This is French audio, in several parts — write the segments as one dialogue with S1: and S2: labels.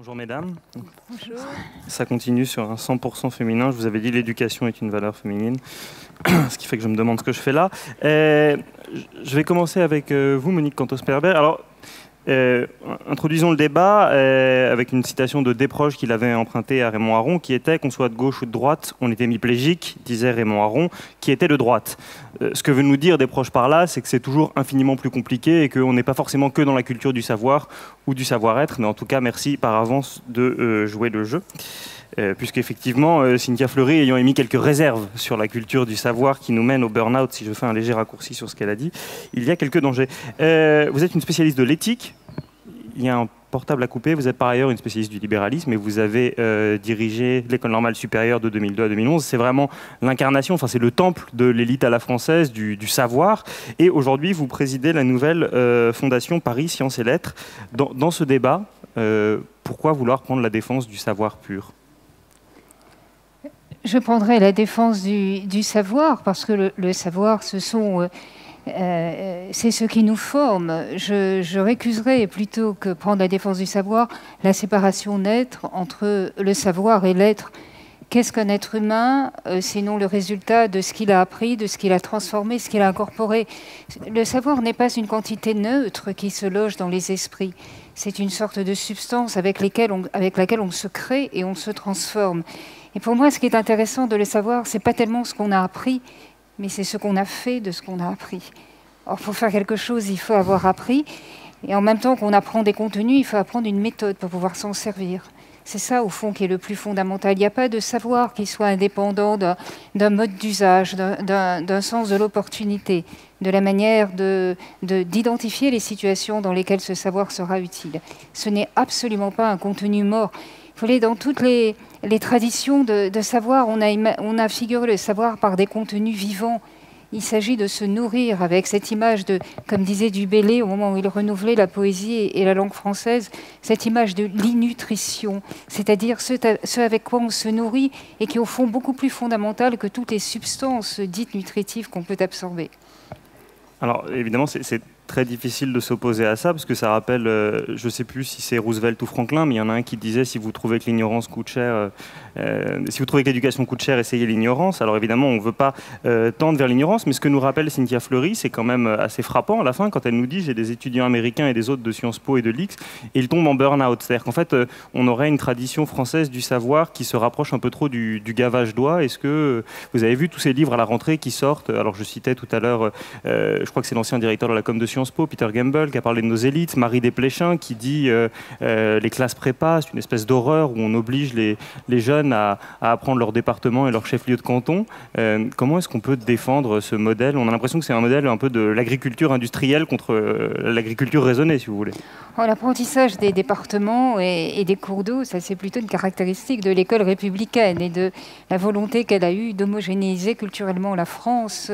S1: Bonjour mesdames.
S2: Bonjour.
S1: Ça continue sur un 100% féminin. Je vous avais dit l'éducation est une valeur féminine, ce qui fait que je me demande ce que je fais là. Je vais commencer avec vous, Monique Cantos-Perber. Alors, introduisons le débat avec une citation de Desproges qu'il avait empruntée à Raymond Aron, qui était « Qu'on soit de gauche ou de droite, on est hémiplégique », disait Raymond Aron, qui était de droite. Ce que veut nous dire Desproges par là, c'est que c'est toujours infiniment plus compliqué et qu'on n'est pas forcément que dans la culture du savoir ou du savoir-être, mais en tout cas, merci par avance de jouer le jeu. Puisqu'effectivement, Cynthia Fleury ayant émis quelques réserves sur la culture du savoir qui nous mène au burn-out, si je fais un léger raccourci sur ce qu'elle a dit, il y a quelques dangers. Vous êtes une spécialiste de l'éthique, il y a un portable à couper, vous êtes par ailleurs une spécialiste du libéralisme et vous avez dirigé l'École normale supérieure de 2002 à 2011. C'est vraiment l'incarnation, enfin c'est le temple de l'élite à la française, du savoir. Et aujourd'hui, vous présidez la nouvelle fondation Paris Sciences et Lettres. Dans ce débat, pourquoi vouloir prendre la défense du savoir pur ?
S2: Je prendrai la défense du savoir, parce que le savoir, c'est ce qui nous forme. Je récuserai, plutôt que prendre la défense du savoir, la séparation nette entre le savoir et l'être. Qu'est-ce qu'un être humain, sinon le résultat de ce qu'il a appris, de ce qu'il a transformé, ce qu'il a incorporé. Le savoir n'est pas une quantité neutre qui se loge dans les esprits. C'est une sorte de substance avec laquelle on se crée et on se transforme. Et pour moi, ce qui est intéressant de le savoir, c'est pas tellement ce qu'on a appris, mais c'est ce qu'on a fait de ce qu'on a appris. Or, pour faire quelque chose, il faut avoir appris. Et en même temps qu'on apprend des contenus, il faut apprendre une méthode pour pouvoir s'en servir. C'est ça, au fond, qui est le plus fondamental. Il n'y a pas de savoir qui soit indépendant d'un mode d'usage, d'un sens de l'opportunité, de la manière d'identifier les situations dans lesquelles ce savoir sera utile. Ce n'est absolument pas un contenu mort. Il faut aller dans toutes les traditions de savoir. On a figuré le savoir par des contenus vivants. Il s'agit de se nourrir avec cette image de, comme disait Dubélé au moment où il renouvelait la poésie et la langue française, cette image de l'innutrition, c'est-à-dire ce avec quoi on se nourrit et qui est au fond beaucoup plus fondamental que toutes les substances dites nutritives qu'on peut absorber.
S1: Alors évidemment, c'est très difficile de s'opposer à ça, parce que ça rappelle, je ne sais plus si c'est Roosevelt ou Franklin, mais il y en a un qui disait si vous trouvez que l'ignorance coûte cher, si vous trouvez que l'éducation coûte cher, essayez l'ignorance. Alors évidemment, on ne veut pas tendre vers l'ignorance, mais ce que nous rappelle Cynthia Fleury, c'est quand même assez frappant à la fin, quand elle nous dit j'ai des étudiants américains et des autres de Sciences Po et de l'X, et ils tombent en burn-out. C'est-à-dire qu'en fait, on aurait une tradition française du savoir qui se rapproche un peu trop du gavage d'oie. Est-ce que vous avez vu tous ces livres à la rentrée qui sortent? Alors je citais tout à l'heure, je crois que c'est l'ancien directeur de la com de Sciences Po, Peter Gamble, qui a parlé de nos élites, Marie Desplechin, qui dit les classes prépa, c'est une espèce d'horreur où on oblige les jeunes à apprendre leur département et leur chef-lieu de canton. Comment est-ce qu'on peut défendre ce modèle? On a l'impression que c'est un modèle un peu de l'agriculture industrielle contre l'agriculture raisonnée, si vous voulez.
S2: L'apprentissage des départements et des cours d'eau, ça c'est plutôt une caractéristique de l'école républicaine et de la volonté qu'elle a eue d'homogénéiser culturellement la France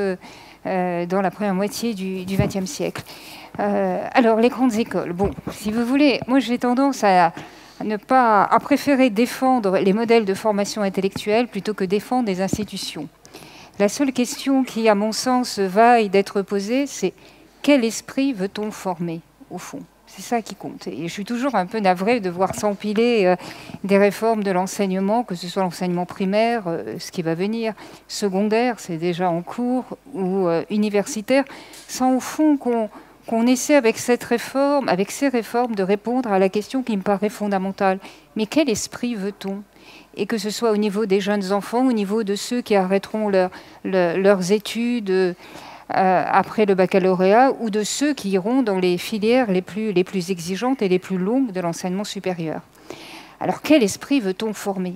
S2: dans la première moitié du XXe siècle. Alors, les grandes écoles. Bon, si vous voulez, moi j'ai tendance à préférer défendre les modèles de formation intellectuelle plutôt que défendre des institutions. La seule question qui, à mon sens, vaille d'être posée, c'est quel esprit veut-on former, au fond? C'est ça qui compte. Et je suis toujours un peu navrée de voir s'empiler des réformes de l'enseignement, que ce soit l'enseignement primaire, ce qui va venir, secondaire, c'est déjà en cours, ou universitaire, sans au fond qu'on essaie avec ces réformes, de répondre à la question qui me paraît fondamentale. Mais quel esprit veut-on? Et que ce soit au niveau des jeunes enfants, au niveau de ceux qui arrêteront leurs études après le baccalauréat, ou de ceux qui iront dans les filières les plus exigeantes et les plus longues de l'enseignement supérieur. Alors, quel esprit veut-on former?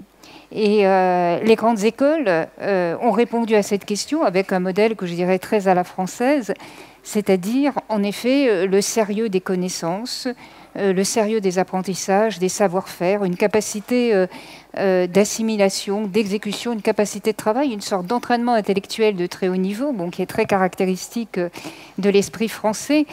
S2: Et les grandes écoles ont répondu à cette question avec un modèle que je dirais très à la française, c'est-à-dire, en effet, le sérieux des connaissances, le sérieux des apprentissages, des savoir-faire, une capacité d'assimilation, d'exécution, une capacité de travail, une sorte d'entraînement intellectuel de très haut niveau, bon, qui est très caractéristique de l'esprit français.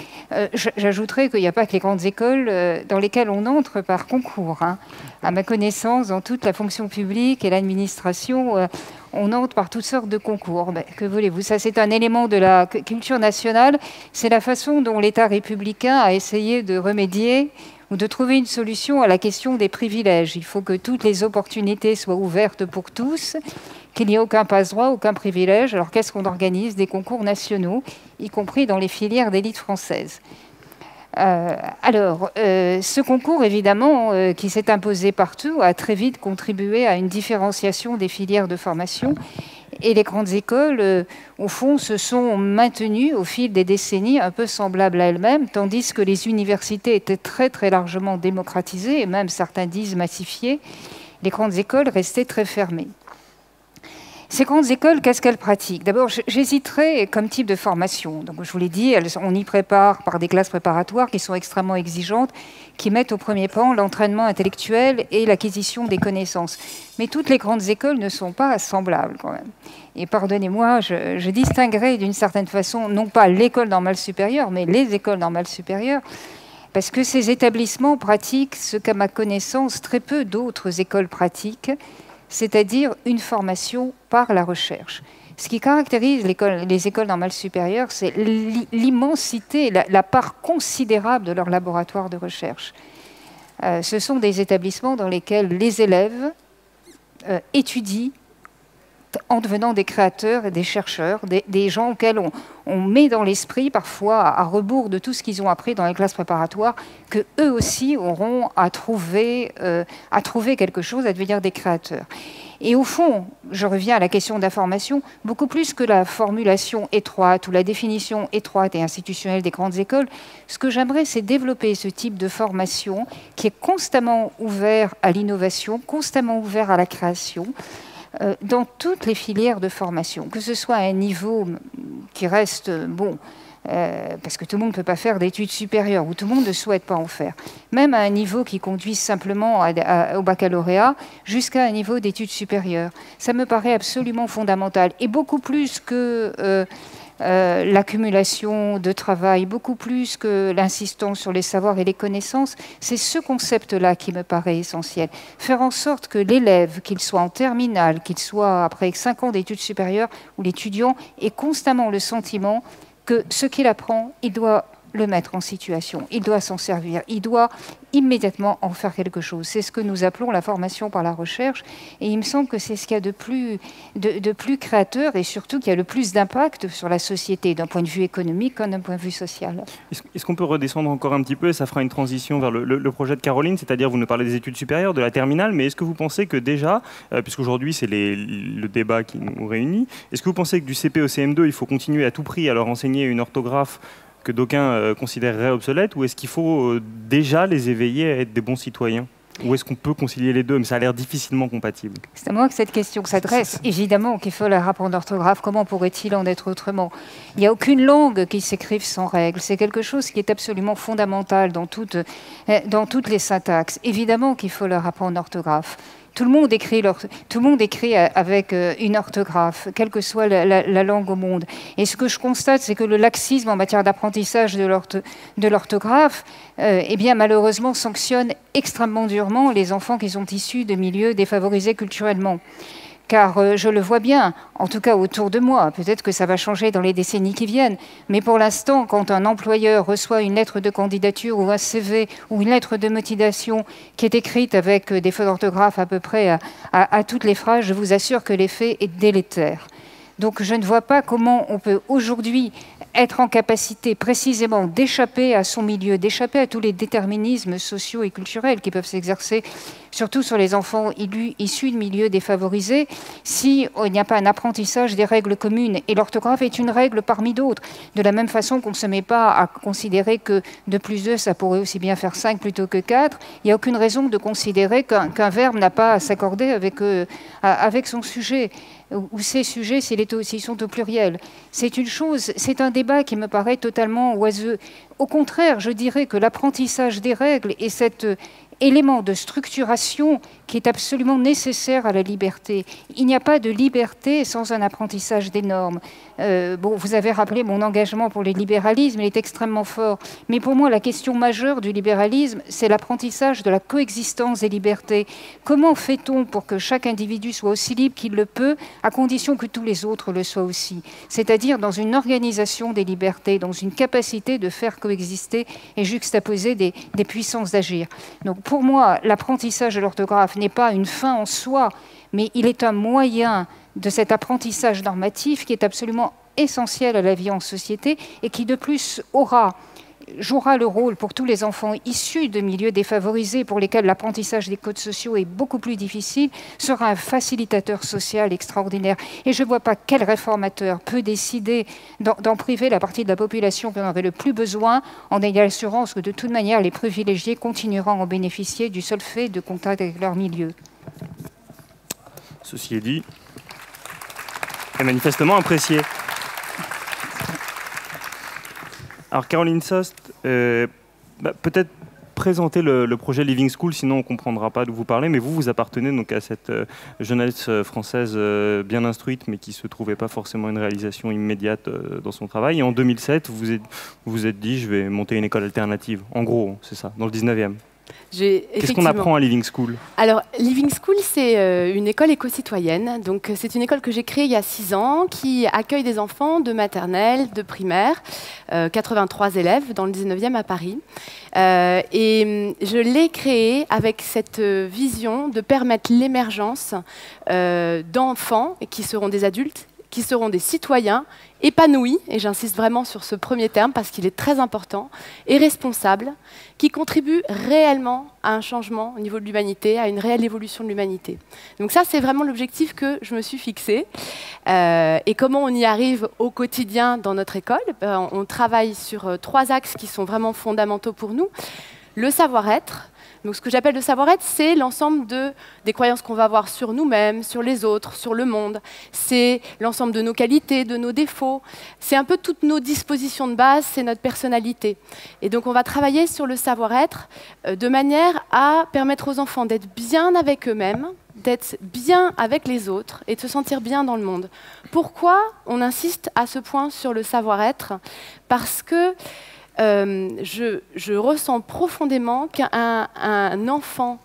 S2: J'ajouterais qu'il n'y a pas que les grandes écoles dans lesquelles on entre par concours. Hein. À ma connaissance, dans toute la fonction publique et l'administration, on entre par toutes sortes de concours. Ben, que voulez-vous? Ça, c'est un élément de la culture nationale. C'est la façon dont l'État républicain a essayé de remédier ou de trouver une solution à la question des privilèges. Il faut que toutes les opportunités soient ouvertes pour tous, qu'il n'y ait aucun passe-droit, aucun privilège. Alors qu'est-ce qu'on organise? Des concours nationaux, y compris dans les filières d'élite française. Ce concours, évidemment, qui s'est imposé partout, a très vite contribué à une différenciation des filières de formation. Et les grandes écoles, au fond, se sont maintenues au fil des décennies un peu semblables à elles-mêmes, tandis que les universités étaient très, très largement démocratisées, et même certains disent massifiées. Les grandes écoles restaient très fermées. Ces grandes écoles, qu'est-ce qu'elles pratiquent? D'abord, j'hésiterais comme type de formation. Donc, je vous l'ai dit, on y prépare par des classes préparatoires qui sont extrêmement exigeantes, qui mettent au premier plan l'entraînement intellectuel et l'acquisition des connaissances. Mais toutes les grandes écoles ne sont pas semblables quand même. Et pardonnez-moi, je distinguerai d'une certaine façon, non pas l'école normale supérieure, mais les écoles normales supérieures, parce que ces établissements pratiquent ce qu'à ma connaissance, très peu d'autres écoles pratiquent, c'est-à-dire une formation par la recherche. Ce qui caractérise les écoles normales supérieures, c'est l'immensité, la part considérable de leur laboratoire de recherche. Ce sont des établissements dans lesquels les élèves étudient en devenant des créateurs et des chercheurs, des gens auxquels on met dans l'esprit, parfois à rebours de tout ce qu'ils ont appris dans les classes préparatoires, qu'eux aussi auront à trouver quelque chose, à devenir des créateurs. Et au fond, je reviens à la question de la formation, beaucoup plus que la formulation étroite ou la définition étroite et institutionnelle des grandes écoles, ce que j'aimerais, c'est développer ce type de formation qui est constamment ouvert à l'innovation, constamment ouvert à la création, dans toutes les filières de formation, que ce soit à un niveau qui reste bon, parce que tout le monde ne peut pas faire d'études supérieures, ou tout le monde ne souhaite pas en faire, même à un niveau qui conduise simplement au baccalauréat, jusqu'à un niveau d'études supérieures. Ça me paraît absolument fondamental, et beaucoup plus que l'accumulation de travail, beaucoup plus que l'insistance sur les savoirs et les connaissances, c'est ce concept-là qui me paraît essentiel. Faire en sorte que l'élève, qu'il soit en terminale, qu'il soit après 5 ans d'études supérieures, ou l'étudiant, ait constamment le sentiment que ce qu'il apprend, il doit le mettre en situation, il doit s'en servir, il doit immédiatement en faire quelque chose. C'est ce que nous appelons la formation par la recherche, et il me semble que c'est ce qu'il y a de plus créateur et surtout qui a le plus d'impact sur la société, d'un point de vue économique comme d'un point de vue social.
S1: Est-ce qu'on peut redescendre encore un petit peu, et ça fera une transition vers le projet de Caroline, c'est-à-dire vous nous parlez des études supérieures, de la terminale, mais est-ce que vous pensez que déjà, puisqu'aujourd'hui c'est le débat qui nous réunit, est-ce que vous pensez que du CP au CM2, il faut continuer à tout prix à leur enseigner une orthographe que d'aucuns considéreraient obsolète, ou est-ce qu'il faut déjà les éveiller à être des bons citoyens? Ou est-ce qu'on peut concilier les deux? Mais ça a l'air difficilement compatible.
S2: C'est à moi que cette question s'adresse. Évidemment qu'il faut leur apprendre l'orthographe. Comment pourrait-il en être autrement? Il n'y a aucune langue qui s'écrive sans règles. C'est quelque chose qui est absolument fondamental dans toutes les syntaxes. Évidemment qu'il faut leur apprendre l'orthographe. Tout le monde écrit avec une orthographe, quelle que soit la langue au monde. Et ce que je constate, c'est que le laxisme en matière d'apprentissage de l'orthographe, eh bien, malheureusement, sanctionne extrêmement durement les enfants qui sont issus de milieux défavorisés culturellement. Car je le vois bien, en tout cas autour de moi, peut-être que ça va changer dans les décennies qui viennent, mais pour l'instant, quand un employeur reçoit une lettre de candidature ou un CV ou une lettre de motivation qui est écrite avec des fautes d'orthographe à peu près à toutes les phrases, je vous assure que l'effet est délétère. Donc je ne vois pas comment on peut aujourd'hui être en capacité précisément d'échapper à son milieu, d'échapper à tous les déterminismes sociaux et culturels qui peuvent s'exercer, surtout sur les enfants issus de milieux défavorisés, si il n'y a pas un apprentissage des règles communes. Et l'orthographe est une règle parmi d'autres. De la même façon qu'on ne se met pas à considérer que 2 plus 2, ça pourrait aussi bien faire 5 plutôt que 4, il n'y a aucune raison de considérer qu'un verbe n'a pas à s'accorder avec son sujet, ou ses sujets s'ils sont au pluriel. C'est une chose, c'est un débat qui me paraît totalement oiseux. Au contraire, je dirais que l'apprentissage des règles et cette élément de structuration qui est absolument nécessaire à la liberté. Il n'y a pas de liberté sans un apprentissage des normes. Bon, vous avez rappelé mon engagement pour le libéralisme, il est extrêmement fort. Mais pour moi, la question majeure du libéralisme, c'est l'apprentissage de la coexistence des libertés. Comment fait-on pour que chaque individu soit aussi libre qu'il le peut, à condition que tous les autres le soient aussi? C'est-à-dire dans une organisation des libertés, dans une capacité de faire coexister et juxtaposer des puissances d'agir. Donc pour moi, l'apprentissage de l'orthographe n'est pas une fin en soi, mais il est un moyen de cet apprentissage normatif qui est absolument essentiel à la vie en société et qui de plus jouera le rôle pour tous les enfants issus de milieux défavorisés pour lesquels l'apprentissage des codes sociaux est beaucoup plus difficile, sera un facilitateur social extraordinaire. Et je ne vois pas quel réformateur peut décider d'en priver la partie de la population qui en avait le plus besoin, en ayant l'assurance que de toute manière les privilégiés continueront à en bénéficier du seul fait de contact avec leur milieu.
S1: Ceci est dit, est manifestement apprécié. Alors Caroline Sost, peut-être présenter le projet Living School, sinon on ne comprendra pas d'où vous parlez, mais vous appartenez donc à cette jeunesse française bien instruite, mais qui ne se trouvait pas forcément une réalisation immédiate dans son travail. Et en 2007, vous vous êtes dit, je vais monter une école alternative. En gros, c'est ça, dans le 19e. Qu'est-ce qu'on apprend à Living School?
S3: Alors, Living School, c'est une école éco-citoyenne. Donc, c'est une école que j'ai créée il y a 6 ans, qui accueille des enfants de maternelle, de primaire, 83 élèves dans le 19e à Paris. Et je l'ai créée avec cette vision de permettre l'émergence d'enfants qui seront des adultes, qui seront des citoyens épanouis, et j'insiste vraiment sur ce premier terme parce qu'il est très important, et responsables, qui contribuent réellement à un changement au niveau de l'humanité, à une réelle évolution de l'humanité. Donc ça, c'est vraiment l'objectif que je me suis fixé. Et comment on y arrive au quotidien dans notre école? On travaille sur 3 axes qui sont vraiment fondamentaux pour nous. Le savoir-être. Donc ce que j'appelle le savoir-être, c'est l'ensemble des croyances qu'on va avoir sur nous-mêmes, sur les autres, sur le monde. C'est l'ensemble de nos qualités, de nos défauts. C'est un peu toutes nos dispositions de base, c'est notre personnalité. Et donc on va travailler sur le savoir-être de manière à permettre aux enfants d'être bien avec eux-mêmes, d'être bien avec les autres et de se sentir bien dans le monde. Pourquoi on insiste à ce point sur le savoir-être? Parce que je ressens profondément qu'un enfant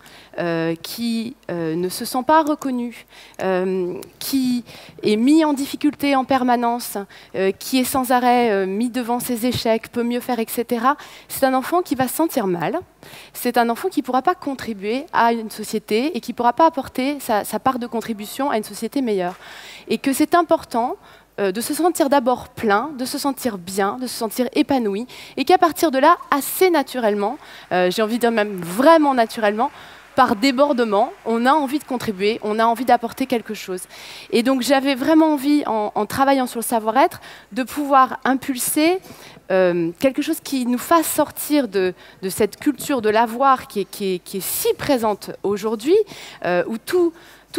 S3: qui ne se sent pas reconnu, qui est mis en difficulté en permanence, qui est sans arrêt mis devant ses échecs, peut mieux faire, etc., c'est un enfant qui va se sentir mal. C'est un enfant qui ne pourra pas contribuer à une société et qui ne pourra pas apporter sa part de contribution à une société meilleure. Et que c'est important de se sentir d'abord plein, de se sentir bien, de se sentir épanoui, et qu'à partir de là, assez naturellement, j'ai envie de dire même vraiment naturellement, par débordement, on a envie de contribuer, on a envie d'apporter quelque chose. Et donc j'avais vraiment envie, en travaillant sur le savoir-être, de pouvoir impulser quelque chose qui nous fasse sortir de cette culture de l'avoir qui est si présente aujourd'hui, où tous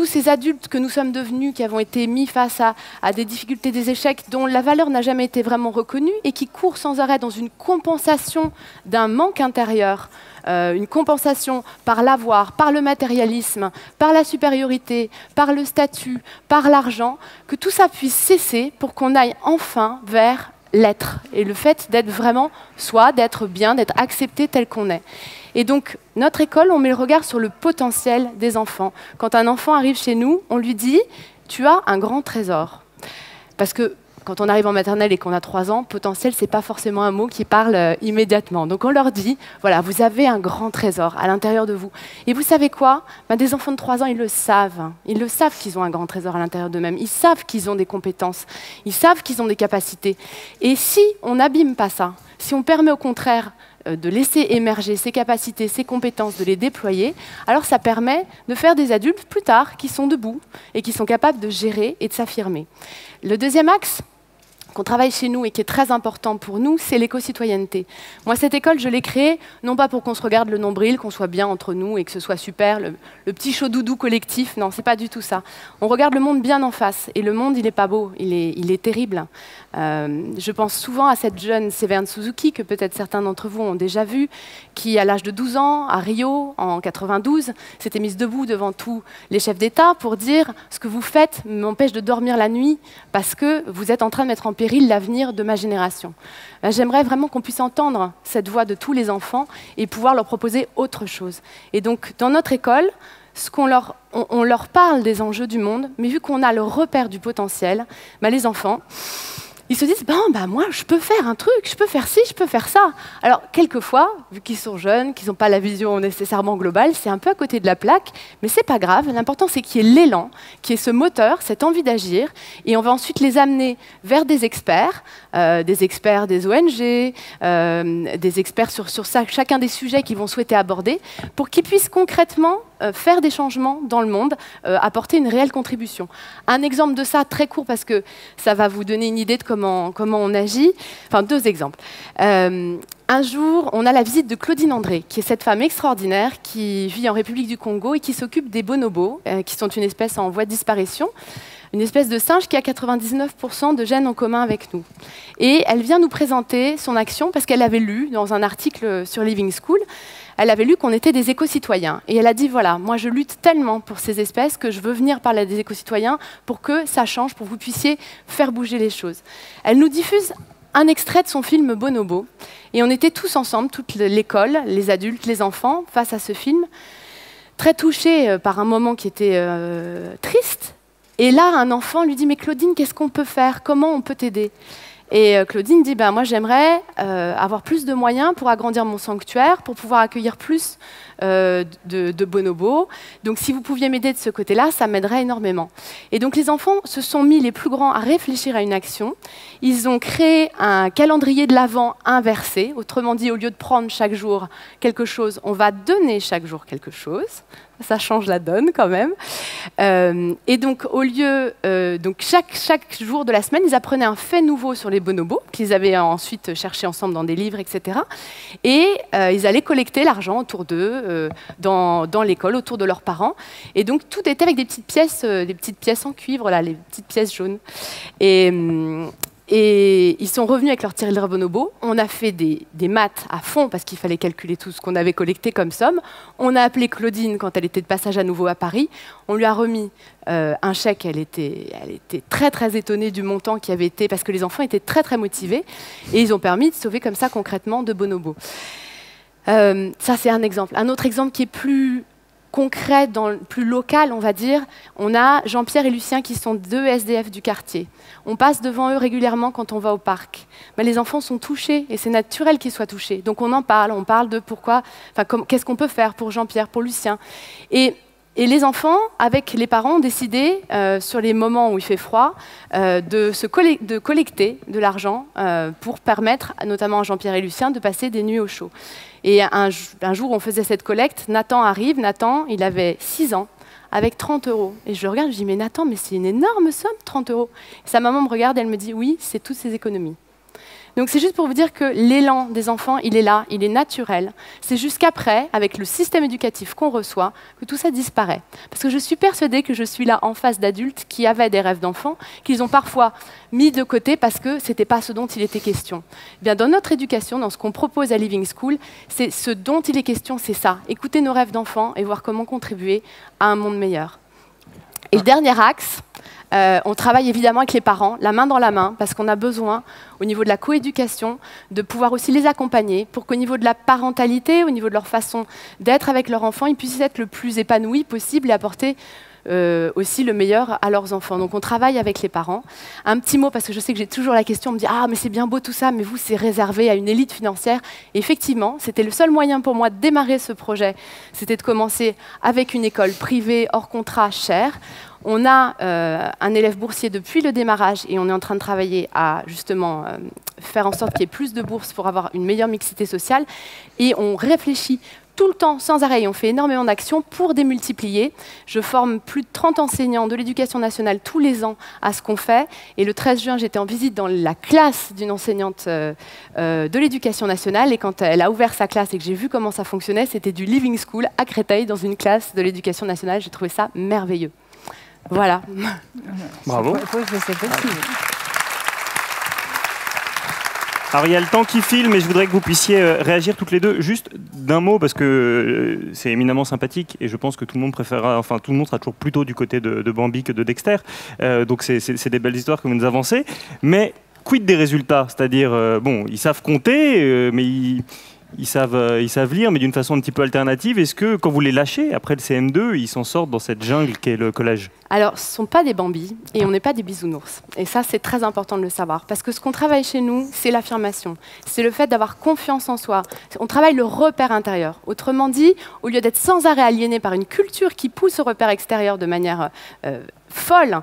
S3: ces adultes que nous sommes devenus, qui avons été mis face à des difficultés, des échecs, dont la valeur n'a jamais été vraiment reconnue et qui courent sans arrêt dans une compensation d'un manque intérieur, une compensation par l'avoir, par le matérialisme, par la supériorité, par le statut, par l'argent, que tout ça puisse cesser pour qu'on aille enfin vers l'être et le fait d'être vraiment soi, d'être bien, d'être accepté tel qu'on est. Et donc, notre école, on met le regard sur le potentiel des enfants. Quand un enfant arrive chez nous, on lui dit « tu as un grand trésor ». Parce que quand on arrive en maternelle et qu'on a 3 ans, potentiel, ce n'est pas forcément un mot qui parle immédiatement. Donc on leur dit « voilà, vous avez un grand trésor à l'intérieur de vous ». Et vous savez quoi? Des enfants de 3 ans, ils le savent. Ils le savent qu'ils ont un grand trésor à l'intérieur d'eux-mêmes. Ils savent qu'ils ont des compétences. Ils savent qu'ils ont des capacités. Et si on n'abîme pas ça, si on permet au contraire de laisser émerger ses capacités, ses compétences, de les déployer, alors ça permet de faire des adultes plus tard qui sont debout et qui sont capables de gérer et de s'affirmer. Le deuxième axe, qu'on travaille chez nous et qui est très important pour nous, c'est l'éco-citoyenneté. Moi, cette école, je l'ai créée, non pas pour qu'on se regarde le nombril, qu'on soit bien entre nous et que ce soit super, le petit chaud doudou collectif, non, c'est pas du tout ça. On regarde le monde bien en face, et le monde, il est pas beau, il est terrible. Je pense souvent à cette jeune Severn Suzuki, que peut-être certains d'entre vous ont déjà vue, qui, à l'âge de 12 ans, à Rio, en 92, s'était mise debout devant tous les chefs d'État pour dire « Ce que vous faites m'empêche de dormir la nuit parce que vous êtes en train de mettre en péril l'avenir de ma génération. » J'aimerais vraiment qu'on puisse entendre cette voix de tous les enfants et pouvoir leur proposer autre chose. Et donc, dans notre école, on leur parle des enjeux du monde, mais vu qu'on a le repère du potentiel, les enfants, ils se disent, moi, je peux faire un truc, je peux faire ci, je peux faire ça. Alors, quelquefois, vu qu'ils sont jeunes, qu'ils n'ont pas la vision nécessairement globale, c'est un peu à côté de la plaque, mais c'est pas grave. L'important, c'est qu'il y ait l'élan, qu'il y ait ce moteur, cette envie d'agir, et on va ensuite les amener vers des experts des ONG, des experts sur chacun des sujets qu'ils vont souhaiter aborder, pour qu'ils puissent concrètement faire des changements dans le monde, apporter une réelle contribution. Un exemple de ça, très court, parce que ça va vous donner une idée de comment on agit. Enfin, 2 exemples. Un jour, on a la visite de Claudine André, qui est cette femme extraordinaire qui vit en République du Congo et qui s'occupe des bonobos, qui sont une espèce en voie de disparition. Une espèce de singe qui a 99% de gènes en commun avec nous. Et elle vient nous présenter son action parce qu'elle avait lu dans un article sur Living School, elle avait lu qu'on était des éco-citoyens. Et elle a dit, voilà, moi je lutte tellement pour ces espèces que je veux venir parler des éco-citoyens pour que ça change, pour que vous puissiez faire bouger les choses. Elle nous diffuse un extrait de son film Bonobo. Et on était tous ensemble, toute l'école, les adultes, les enfants, face à ce film, très touchés par un moment qui était triste. Et là, un enfant lui dit « Mais Claudine, qu'est-ce qu'on peut faire? Comment on peut t'aider ?» Et Claudine dit moi, j'aimerais avoir plus de moyens pour agrandir mon sanctuaire, pour pouvoir accueillir plus de bonobos. Donc, si vous pouviez m'aider de ce côté-là, ça m'aiderait énormément. » Et donc, les enfants se sont mis, les plus grands, à réfléchir à une action. Ils ont créé un calendrier de l'Avent inversé. Autrement dit, au lieu de prendre chaque jour quelque chose, on va donner chaque jour quelque chose. Ça change la donne quand même. Et donc, au lieu, chaque jour de la semaine, ils apprenaient un fait nouveau sur les bonobos, qu'ils avaient ensuite cherché ensemble dans des livres, etc. Et ils allaient collecter l'argent autour d'eux, dans l'école, autour de leurs parents. Et donc, tout était avec des petites pièces en cuivre, là, les petites pièces jaunes. Et ils sont revenus avec leur tirelire bonobo. On a fait des maths à fond parce qu'il fallait calculer tout ce qu'on avait collecté comme somme. On a appelé Claudine quand elle était de passage à nouveau à Paris. On lui a remis un chèque. Elle était très, très étonnée du montant qui avait été, parce que les enfants étaient très, très motivés. Et ils ont permis de sauver comme ça concrètement 2 bonobos. Ça, c'est un exemple. Un autre exemple qui est plus concret, plus local, on va dire, on a Jean-Pierre et Lucien qui sont 2 SDF du quartier. On passe devant eux régulièrement quand on va au parc. Mais les enfants sont touchés et c'est naturel qu'ils soient touchés. Donc on en parle, on parle de qu'est-ce qu'on peut faire pour Jean-Pierre, pour Lucien. Et les enfants, avec les parents, ont décidé, sur les moments où il fait froid, de collecter de l'argent pour permettre, notamment à Jean-Pierre et Lucien, de passer des nuits au chaud. Et un jour, on faisait cette collecte. Nathan arrive. Nathan, il avait 6 ans, avec 30 €. Et je le regarde, je dis, mais Nathan, mais c'est une énorme somme, 30 €. Et sa maman me regarde, elle me dit, oui, c'est toutes ses économies. Donc c'est juste pour vous dire que l'élan des enfants, il est là, il est naturel. C'est jusqu'après, avec le système éducatif qu'on reçoit, que tout ça disparaît. Parce que je suis persuadée que je suis là en face d'adultes qui avaient des rêves d'enfants, qu'ils ont parfois mis de côté parce que ce n'était pas ce dont il était question. Eh bien, dans notre éducation, dans ce qu'on propose à Living School, c'est ce dont il est question, c'est ça. Écouter nos rêves d'enfants et voir comment contribuer à un monde meilleur. Et le dernier axe, on travaille évidemment avec les parents, la main dans la main, parce qu'on a besoin, au niveau de la coéducation, de pouvoir aussi les accompagner pour qu'au niveau de la parentalité, au niveau de leur façon d'être avec leur enfant, ils puissent être le plus épanouis possible et apporter aussi le meilleur à leurs enfants. Donc on travaille avec les parents. Un petit mot, parce que je sais que j'ai toujours la question, on me dit « Ah, mais c'est bien beau tout ça, mais vous, c'est réservé à une élite financière. » Et effectivement, c'était le seul moyen pour moi de démarrer ce projet. C'était de commencer avec une école privée, hors contrat, chère. On a un élève boursier depuis le démarrage et on est en train de travailler à justement faire en sorte qu'il y ait plus de bourses pour avoir une meilleure mixité sociale. Et on réfléchit tout le temps, sans arrêt. On fait énormément d'actions pour démultiplier. Je forme plus de 30 enseignants de l'éducation nationale tous les ans à ce qu'on fait. Et le 13 juin, j'étais en visite dans la classe d'une enseignante de l'éducation nationale. Et quand elle a ouvert sa classe et que j'ai vu comment ça fonctionnait, c'était du Living School à Créteil, dans une classe de l'éducation nationale. J'ai trouvé ça merveilleux. Voilà.
S1: Bravo.
S2: C'est possible.
S1: Alors il y a le temps qui file, mais je voudrais que vous puissiez réagir toutes les deux, juste d'un mot, parce que c'est éminemment sympathique, et je pense que tout le monde préférera, enfin tout le monde sera toujours plutôt du côté de Bambi que de Dexter, donc c'est des belles histoires que vous nous avancez, mais quid des résultats? C'est-à-dire, bon, ils savent compter, mais ils savent lire, mais d'une façon un petit peu alternative. Est-ce que quand vous les lâchez, après le CM2, ils s'en sortent dans cette jungle qu'est le collège?
S3: Alors, ce ne sont pas des Bambis et on n'est pas des bisounours. Et ça, c'est très important de le savoir. Parce que ce qu'on travaille chez nous, c'est l'affirmation. C'est le fait d'avoir confiance en soi. On travaille le repère intérieur. Autrement dit, au lieu d'être sans arrêt aliéné par une culture qui pousse au repère extérieur de manière folle,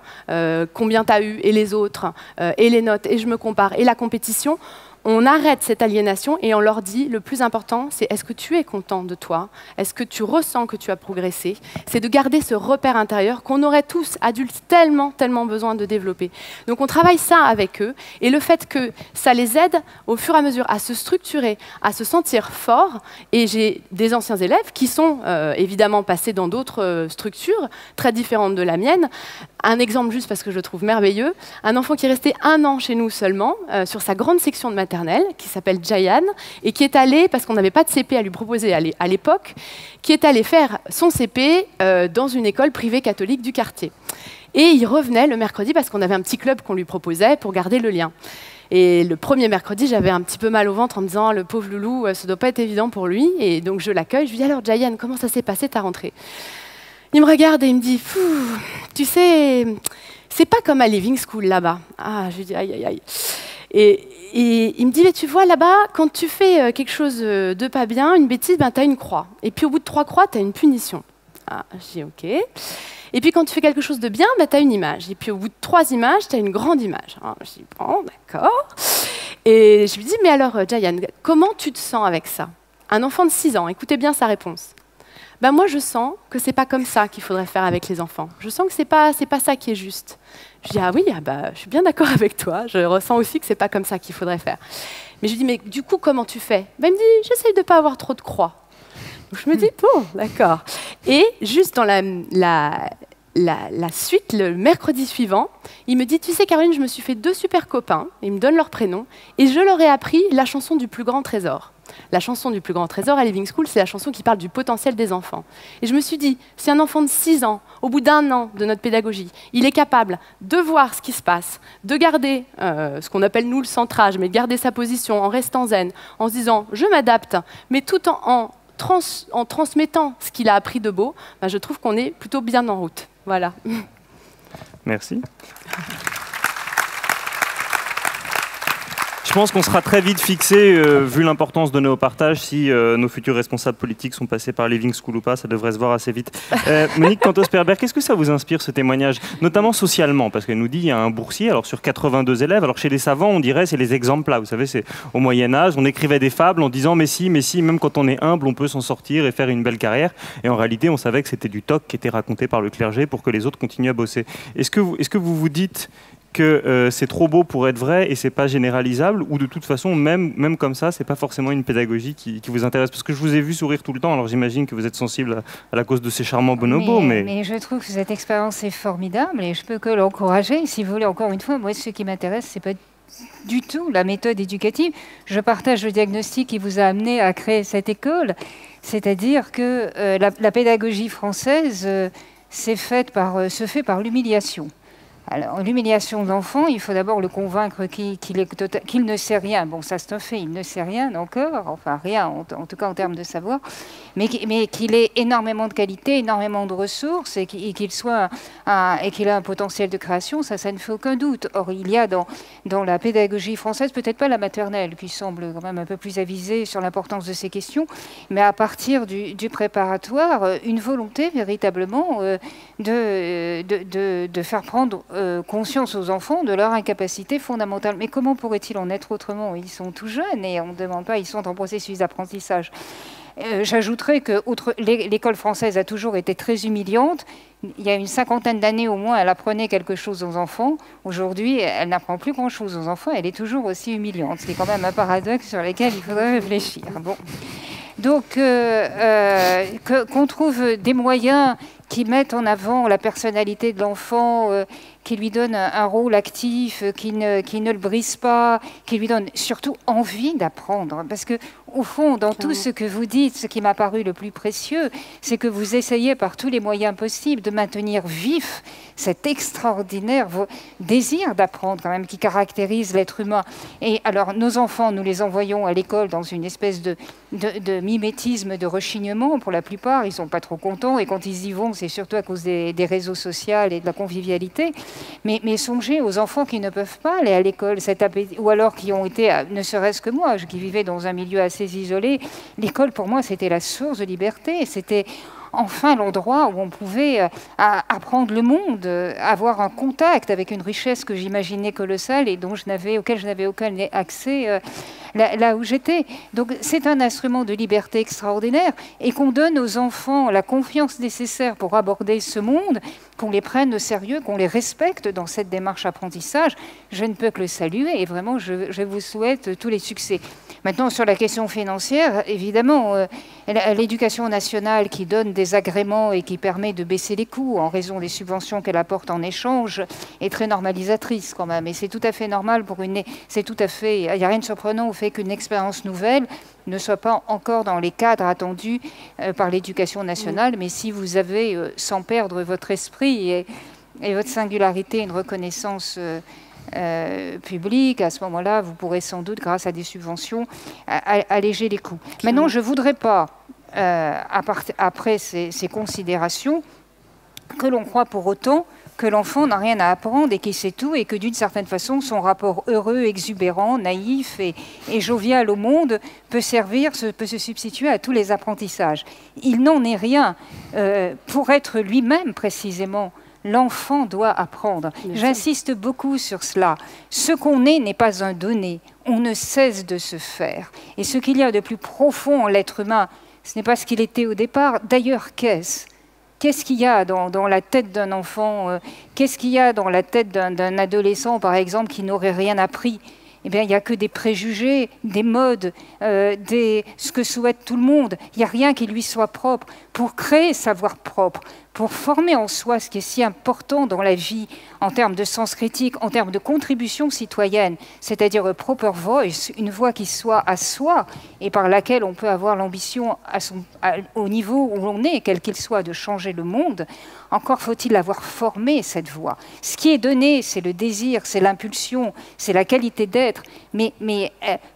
S3: combien tu as eu et les autres, et les notes, et je me compare, et la compétition, on arrête cette aliénation et on leur dit, le plus important, c'est est-ce que tu es content de toi? Est-ce que tu ressens que tu as progressé? C'est de garder ce repère intérieur qu'on aurait tous, adultes, tellement besoin de développer. Donc on travaille ça avec eux et le fait que ça les aide au fur et à mesure à se structurer, à se sentir forts. Et j'ai des anciens élèves qui sont évidemment passés dans d'autres structures très différentes de la mienne. Un exemple juste parce que je le trouve merveilleux, un enfant qui est resté 1 an chez nous seulement, sur sa grande section de maternelle, qui s'appelle Jayan, et qui est allé, parce qu'on n'avait pas de CP à lui proposer à l'époque, qui est allé faire son CP dans une école privée catholique du quartier. Et il revenait le mercredi parce qu'on avait un petit club qu'on lui proposait pour garder le lien. Et le premier mercredi, j'avais un petit peu mal au ventre en me disant, le pauvre loulou, ça ne doit pas être évident pour lui. Et donc je l'accueille, je lui dis, alors Jayan, comment ça s'est passé ta rentrée? Il me regarde et il me dit, tu sais, c'est pas comme à Living School là-bas. Ah, je lui dis, aïe, aïe, aïe. Et il me dit, mais tu vois, là-bas, quand tu fais quelque chose de pas bien, une bêtise, ben, tu as une croix. Et puis au bout de 3 croix, tu as une punition. Ah, je dis, ok. Et puis quand tu fais quelque chose de bien, ben, tu as une image. Et puis au bout de 3 images, tu as une grande image. Ah, je dis, bon, d'accord. Et je lui dis, mais alors, Jayan, comment tu te sens avec ça? Un enfant de 6 ans, écoutez bien sa réponse. Ben moi, je sens que c'est pas comme ça qu'il faudrait faire avec les enfants. Je sens que c'est pas ça qui est juste. Je dis, ah oui, je suis bien d'accord avec toi. Je ressens aussi que c'est pas comme ça qu'il faudrait faire. Mais je lui dis, mais du coup, comment tu fais? Ben, il me dit, j'essaye de pas avoir trop de croix. Donc, je me dis, bon, d'accord. Et juste dans la suite, le mercredi suivant, il me dit, tu sais, Caroline, je me suis fait 2 super copains. Il me donne leur prénom. Et je leur ai appris la chanson du plus grand trésor. La chanson du plus grand trésor à Living School, c'est la chanson qui parle du potentiel des enfants. Et je me suis dit, si un enfant de 6 ans, au bout d'1 an de notre pédagogie, il est capable de voir ce qui se passe, de garder ce qu'on appelle nous le centrage, mais de garder sa position en restant zen, en se disant, je m'adapte, mais tout en transmettant ce qu'il a appris de beau, ben, je trouve qu'on est plutôt bien en route. Voilà.
S1: Merci. Je pense qu'on sera très vite fixé, vu l'importance donnée au partage, si nos futurs responsables politiques sont passés par Living School ou pas, ça devrait se voir assez vite. Monique Cantos-Perber, qu'est-ce que ça vous inspire, ce témoignage, notamment socialement? Parce qu'elle nous dit qu'il y a un boursier, alors sur 82 élèves, alors chez les savants, on dirait c'est les exemples là, vous savez, c'est au Moyen-Âge, on écrivait des fables en disant mais si, même quand on est humble, on peut s'en sortir et faire une belle carrière. Et en réalité, on savait que c'était du toc qui était raconté par le clergé pour que les autres continuent à bosser. Est-ce que vous vous dites que c'est trop beau pour être vrai et c'est pas généralisable, ou de toute façon, même comme ça, c'est pas forcément une pédagogie qui vous intéresse? Parce que je vous ai vu sourire tout le temps, alors j'imagine que vous êtes sensible à la cause de ces charmants bonobos.
S2: Mais je trouve que cette expérience est formidable et je peux que l'encourager. Si vous voulez, encore une fois, moi, ce qui m'intéresse, c'est pas du tout la méthode éducative. Je partage le diagnostic qui vous a amené à créer cette école, c'est-à-dire que la pédagogie française se fait par l'humiliation. Alors, l'humiliation de l'enfant, il faut d'abord le convaincre qu'il ne sait rien. Bon, ça c'est un fait, il ne sait rien encore, enfin rien, en tout cas en termes de savoir, mais qu'il ait énormément de qualités, énormément de ressources, et qu'il a un potentiel de création, ça ne fait aucun doute. Or, il y a dans la pédagogie française, peut-être pas la maternelle, qui semble quand même un peu plus avisée sur l'importance de ces questions, mais à partir du préparatoire, une volonté véritablement de faire prendre conscience aux enfants de leur incapacité fondamentale. Mais comment pourrait-il en être autrement? Ils sont tout jeunes et on ne demande pas, ils sont en processus d'apprentissage. J'ajouterais que l'école française a toujours été très humiliante. Il y a une 50aine d'années au moins, elle apprenait quelque chose aux enfants. Aujourd'hui, elle n'apprend plus grand-chose aux enfants. Elle est toujours aussi humiliante. C'est quand même un paradoxe sur lequel il faudrait réfléchir. Bon. Donc, qu'on trouve des moyens qui mettent en avant la personnalité de l'enfant, qui lui donnent un rôle actif, qui ne le brise pas, qui lui donne surtout envie d'apprendre. Parce que, au fond, dans tout ce que vous dites, ce qui m'a paru le plus précieux, c'est que vous essayez par tous les moyens possibles de maintenir vif cet extraordinaire désir d'apprendre quand même qui caractérise l'être humain. Et alors, nos enfants, nous les envoyons à l'école dans une espèce de mimétisme, de rechignement pour la plupart. Ils ne sont pas trop contents et quand ils y vont, c'est surtout à cause des réseaux sociaux et de la convivialité. Mais songez aux enfants qui ne peuvent pas aller à l'école, ou alors qui ont été, ne serait-ce que moi, qui vivais dans un milieu assez isolé. L'école, pour moi, c'était la source de liberté. C'était enfin l'endroit où on pouvait apprendre le monde, avoir un contact avec une richesse que j'imaginais colossale et auquel je n'avais aucun accès là où j'étais. Donc c'est un instrument de liberté extraordinaire et qu'on donne aux enfants la confiance nécessaire pour aborder ce monde, qu'on les prenne au sérieux, qu'on les respecte dans cette démarche apprentissage. Je ne peux que le saluer et vraiment je vous souhaite tous les succès. Maintenant, sur la question financière, évidemment, l'éducation nationale qui donne des agréments et qui permet de baisser les coûts en raison des subventions qu'elle apporte en échange est très normalisatrice quand même. Et c'est tout à fait normal il n'y a rien de surprenant au fait qu'une expérience nouvelle ne soit pas encore dans les cadres attendus par l'éducation nationale. Mais si vous avez, sans perdre votre esprit et votre singularité, une reconnaissance public, à ce moment-là, vous pourrez sans doute, grâce à des subventions, alléger les coûts. Maintenant, je ne voudrais pas, après ces considérations, que l'on croit pour autant que l'enfant n'a rien à apprendre et qu'il sait tout et que d'une certaine façon, son rapport heureux, exubérant, naïf et jovial au monde peut se substituer à tous les apprentissages. Il n'en est rien. Pour être lui-même, précisément, l'enfant doit apprendre. J'insiste beaucoup sur cela. Ce qu'on est n'est pas un donné. On ne cesse de se faire. Et ce qu'il y a de plus profond en l'être humain, ce n'est pas ce qu'il était au départ. D'ailleurs, qu'est-ce qu'il y a dans la tête d'un enfant? Qu'est-ce qu'il y a dans la tête d'un adolescent, par exemple, qui n'aurait rien appris? Eh bien, il n'y a que des préjugés, des modes, ce que souhaite tout le monde. Il n'y a rien qui lui soit propre. Pour créer savoir propre, pour former en soi ce qui est si important dans la vie, en termes de sens critique, en termes de contribution citoyenne, c'est-à-dire proper voice, une voix qui soit à soi et par laquelle on peut avoir l'ambition au niveau où l'on est, quel qu'il soit, de changer le monde, encore faut-il avoir formé cette voix. Ce qui est donné, c'est le désir, c'est l'impulsion, c'est la qualité d'être, mais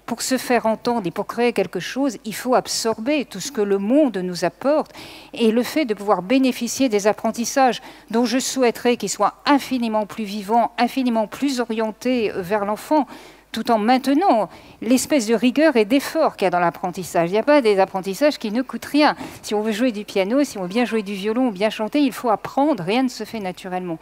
S2: pour se faire entendre et pour créer quelque chose, il faut absorber tout ce que le monde nous apporte et le fait de pouvoir bénéficier des apprentissages dont je souhaiterais qu'ils soient infiniment plus vivants, infiniment plus orientés vers l'enfant, tout en maintenant l'espèce de rigueur et d'effort qu'il y a dans l'apprentissage. Il n'y a pas des apprentissages qui ne coûtent rien. Si on veut jouer du piano, si on veut bien jouer du violon ou bien chanter, il faut apprendre, rien ne se fait naturellement.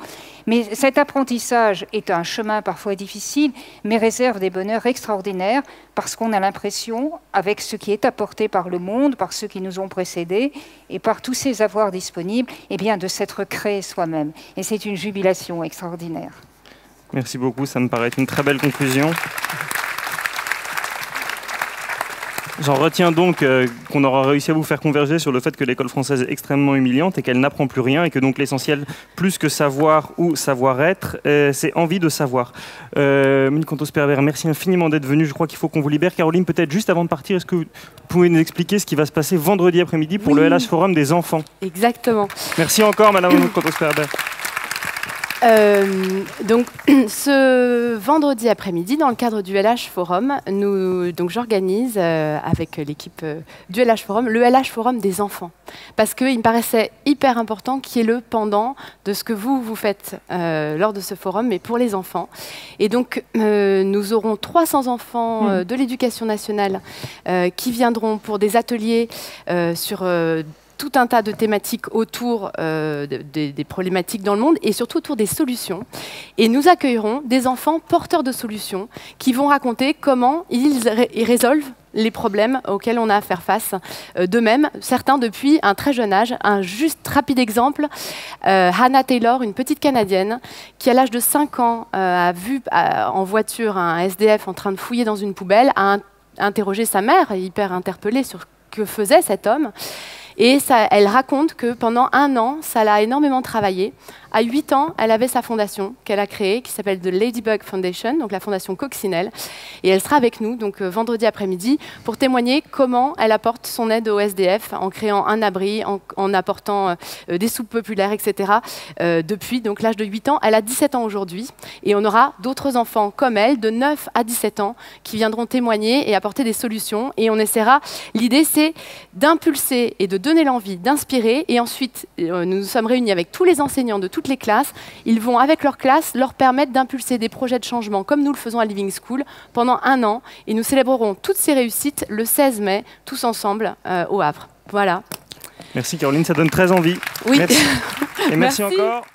S2: Mais cet apprentissage est un chemin parfois difficile, mais réserve des bonheurs extraordinaires parce qu'on a l'impression, avec ce qui est apporté par le monde, par ceux qui nous ont précédés et par tous ces avoirs disponibles, eh bien, de s'être créé soi-même. Et c'est une jubilation extraordinaire.
S1: Merci beaucoup, ça me paraît une très belle conclusion. J'en retiens donc qu'on aura réussi à vous faire converger sur le fait que l'école française est extrêmement humiliante et qu'elle n'apprend plus rien et que donc l'essentiel, plus que savoir ou savoir-être, c'est envie de savoir. Monique Cantos-Perber, merci infiniment d'être venue. Je crois qu'il faut qu'on vous libère. Caroline, peut-être juste avant de partir, est-ce que vous pouvez nous expliquer ce qui va se passer vendredi après-midi pour le LH Forum des enfants?
S3: Exactement.
S1: Merci encore, Madame Monique Cantos-Perber.
S3: Donc, ce vendredi après-midi, dans le cadre du LH Forum, j'organise avec l'équipe du LH Forum, le LH Forum des enfants. Parce qu'il me paraissait hyper important qu'il y ait le pendant de ce que vous faites lors de ce forum, mais pour les enfants. Et donc, nous aurons 300 enfants de l'éducation nationale qui viendront pour des ateliers sur tout un tas de thématiques autour des problématiques dans le monde et surtout autour des solutions. Et nous accueillerons des enfants porteurs de solutions qui vont raconter comment ils résolvent les problèmes auxquels on a à faire face. De même, certains depuis un très jeune âge. Un juste rapide exemple, Hannah Taylor, une petite Canadienne, qui à l'âge de 5 ans a vu en voiture un SDF en train de fouiller dans une poubelle, a interrogé sa mère, hyper interpellée sur ce que faisait cet homme. Et elle raconte que pendant 1 an, ça l'a énormément travaillé. À 8 ans, elle avait sa fondation qu'elle a créée, qui s'appelle The Ladybug Foundation, donc la fondation Coccinelle. Et elle sera avec nous donc vendredi après-midi pour témoigner comment elle apporte son aide au SDF en créant un abri, en apportant des soupes populaires, etc. Depuis donc l'âge de 8 ans, elle a 17 ans aujourd'hui. Et on aura d'autres enfants comme elle, de 9 à 17 ans, qui viendront témoigner et apporter des solutions. Et on essaiera, l'idée c'est d'impulser et de donner l'envie, d'inspirer. Et ensuite, nous nous sommes réunis avec tous les enseignants de toutes les classes. Ils vont, avec leur classe, leur permettre d'impulser des projets de changement, comme nous le faisons à Living School, pendant 1 an. Et nous célébrerons toutes ces réussites le 16 mai, tous ensemble, au Havre. Voilà.
S1: Merci Caroline, ça donne très envie.
S3: Oui.
S1: Merci. Et merci encore.